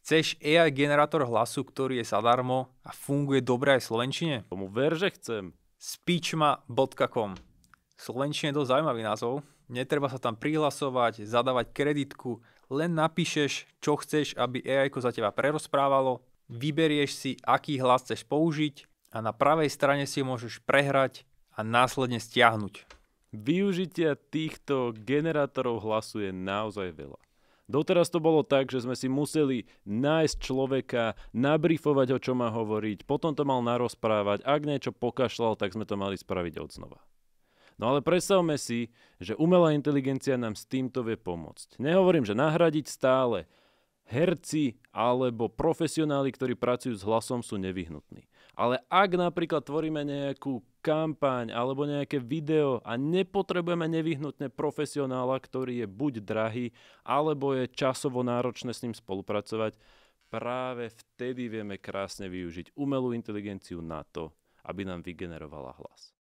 Chceš AI generátor hlasu, ktorý je zadarmo a funguje dobre aj v slovenčine? Tomu ver, že chcem. Speechma.com. V slovenčine je dosť zaujímavý názov. Netreba sa tam prihlasovať, zadávať kreditku, len napíšeš, čo chceš, aby AI za teba prerozprávalo, vyberieš si, aký hlas chceš použiť a na pravej strane si môžeš prehrať a následne stiahnuť. Využitia týchto generátorov hlasu je naozaj veľa. Doteraz to bolo tak, že sme si museli nájsť človeka, nabrifovať ho, čo má hovoriť, potom to mal narozprávať, ak niečo pokašľal, tak sme to mali spraviť odznova. No ale predstavme si, že umelá inteligencia nám s týmto vie pomôcť. Nehovorím, že nahradiť stále. Herci alebo profesionáli, ktorí pracujú s hlasom, sú nevyhnutní. Ale ak napríklad tvoríme nejakú kampaň alebo nejaké video a nepotrebujeme nevyhnutne profesionála, ktorý je buď drahý, alebo je časovo náročné s ním spolupracovať, práve vtedy vieme krásne využiť umelú inteligenciu na to, aby nám vygenerovala hlas.